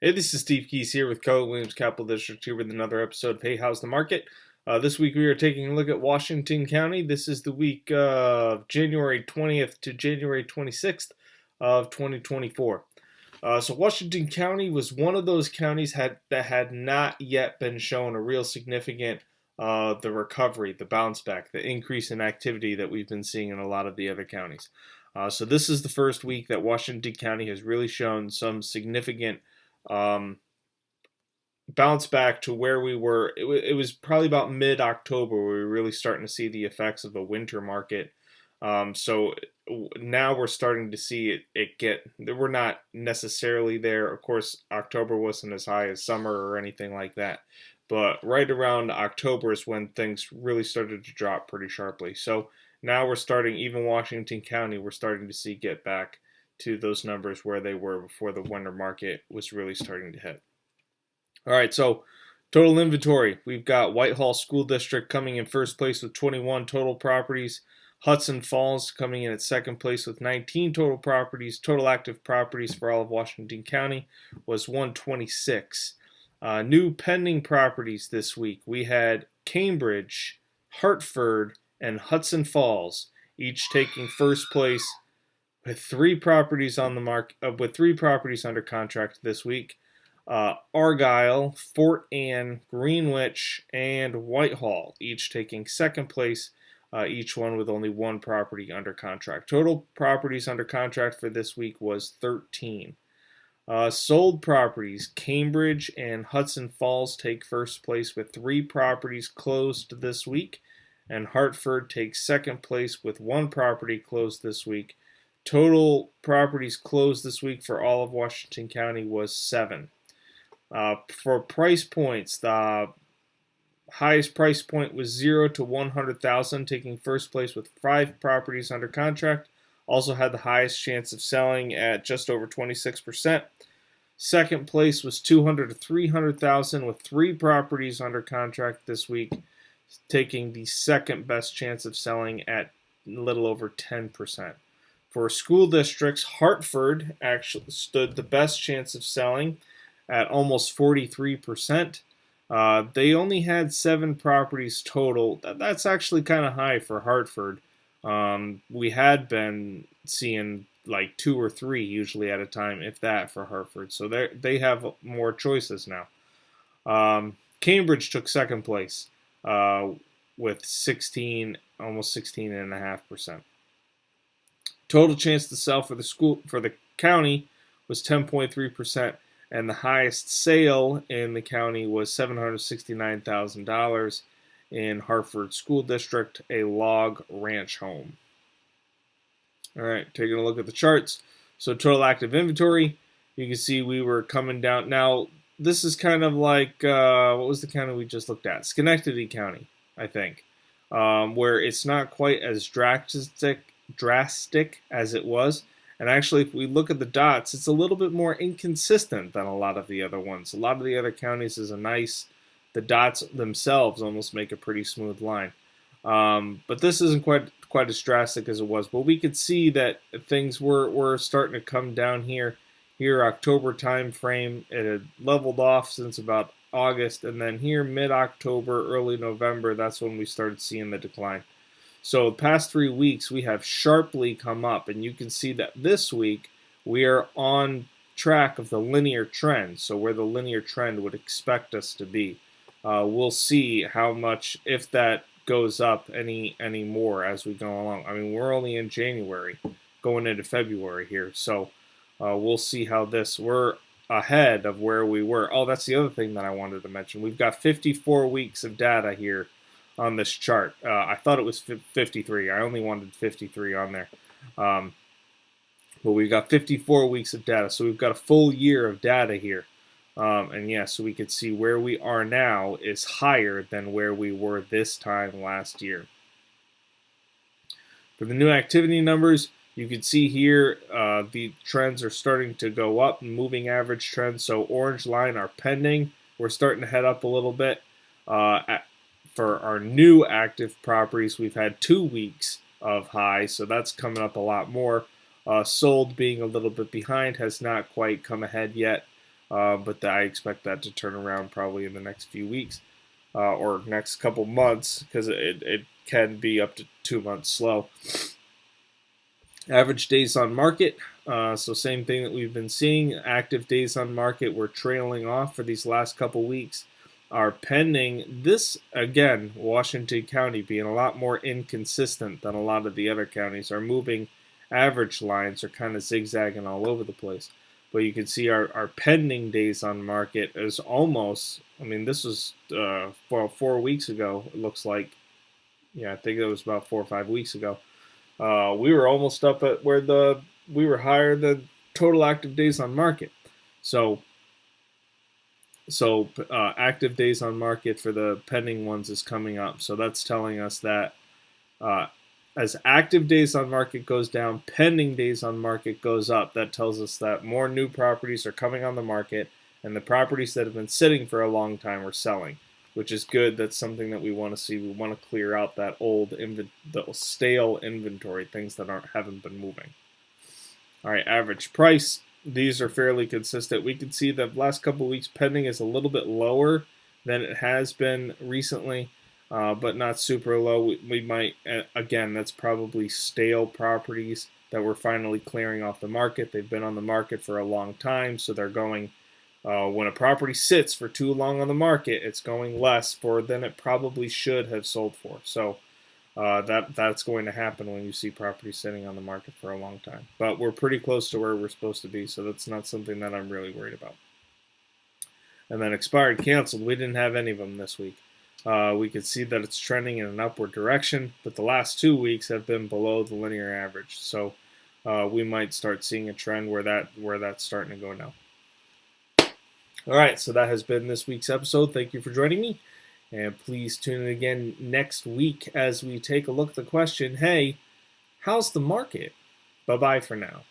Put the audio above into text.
Hey, this is Steve Keys here with Keller Williams Capital District here with another episode of Hey, How's the Market? This week we are taking a look at Washington County. This is the week of January 20th to January 26th of 2024. So Washington County was one of those counties that had not yet been shown a real significant the recovery, the bounce back, the increase in activity that we've been seeing in a lot of the other counties. So this is the first week that Washington County has really shown some significant um, bounce back to where we were. It was probably about mid-October where we were really starting to see the effects of the winter market. So now we're starting to see it get. We're not necessarily there. Of course, October wasn't as high as summer or anything like that, but right around October is when things really started to drop pretty sharply. So now we're starting, even Washington County, we're starting to see get back to those numbers where they were before the winter market was really starting to hit. All right, so total inventory. We've got Whitehall School District coming in first place with 21 total properties. Hudson Falls coming in at second place with 19 total properties. Total active properties for all of Washington County was 126. New pending properties this week. We had Cambridge, Hartford, and Hudson Falls, each taking first place with three properties on the with three properties under contract this week. Argyle, Fort Anne, Greenwich, and Whitehall, each taking second place, each one with only one property under contract. Total properties under contract for this week was 13. Sold properties, Cambridge and Hudson Falls take first place with three properties closed this week, and Hartford takes second place with one property closed this week. Total properties closed this week for all of Washington County was 7. For price points, the highest price point was 0 to 100,000, taking first place with 5 properties under contract. Also had the highest chance of selling at just over 26%. Second place was 200 to 300,000 with 3 properties under contract this week, taking the second best chance of selling at a little over 10%. For school districts, Hartford actually stood the best chance of selling at almost 43%. They only had 7 properties total. That's actually kind of high for Hartford. We had been seeing like 2 or 3 usually at a time, if that, for Hartford. So they have more choices now. Cambridge took second place with 16, almost 16.5%. Total chance to sell for the county was 10.3%. And the highest sale in the county was $769,000 in Hartford School District, a log ranch home. All right, taking a look at the charts. So total active inventory, you can see we were coming down. Now, this is kind of like, what was the county we just looked at? Schenectady County, I think, where it's not quite as drastic as it was. And actually, if we look at the dots, it's a little bit more inconsistent than a lot of the other ones. A lot of the other counties is the dots themselves almost make a pretty smooth line. But this isn't quite as drastic as it was. But we could see that things were starting to come down here. October time frame, it had leveled off since about August. And then here, mid-October, early November, that's when we started seeing the decline. So the past 3 weeks, we have sharply come up, and you can see that this week we are on track of the linear trend, so where the linear trend would expect us to be. We'll see how much, if that goes up any more as we go along. I mean, we're only in January, going into February here, so we'll see how we're ahead of where we were. Oh, that's the other thing that I wanted to mention. We've got 54 weeks of data here on this chart. I thought it was 53. I only wanted 53 on there. But we've got 54 weeks of data. So we've got a full year of data here. And yeah, so we could see where we are now is higher than where we were this time last year. For the new activity numbers, you can see here the trends are starting to go up, moving average trends. So orange line are pending. We're starting to head up a little bit. For our new active properties, we've had 2 weeks of high, so that's coming up a lot more. Sold being a little bit behind, has not quite come ahead yet. but I expect that to turn around probably in the next few weeks or next couple months, because it can be up to 2 months slow. Average days on market. So same thing that we've been seeing. Active days on market were trailing off for these last couple weeks. Are pending. This, again, Washington County being a lot more inconsistent than a lot of the other counties. Our moving average lines are kind of zigzagging all over the place. But you can see our pending days on market is almost, I mean, this was 4 weeks ago, it looks like. Yeah, I think it was about 4 or 5 weeks ago. We were almost up at where we were higher than total active days on market. So active days on market for the pending ones is coming up. So that's telling us that as active days on market goes down, pending days on market goes up. That tells us that more new properties are coming on the market, and the properties that have been sitting for a long time are selling, which is good. That's something that we want to see. We want to clear out that the stale inventory, things that haven't been moving. All right, average price. These are fairly consistent. We can see the last couple of weeks pending is a little bit lower than it has been recently, but not super low. We might, again, that's probably stale properties that we're finally clearing off the market. They've been on the market for a long time, so they're going, when a property sits for too long on the market, it's going less than it probably should have sold for. So that's going to happen when you see property sitting on the market for a long time. But we're pretty close to where we're supposed to be, so that's not something that I'm really worried about. And then expired, canceled. We didn't have any of them this week. We can see that it's trending in an upward direction, but the last 2 weeks have been below the linear average. So we might start seeing a trend where that's starting to go now. All right, so that has been this week's episode. Thank you for joining me. And please tune in again next week as we take a look at the question, hey, how's the market? Bye-bye for now.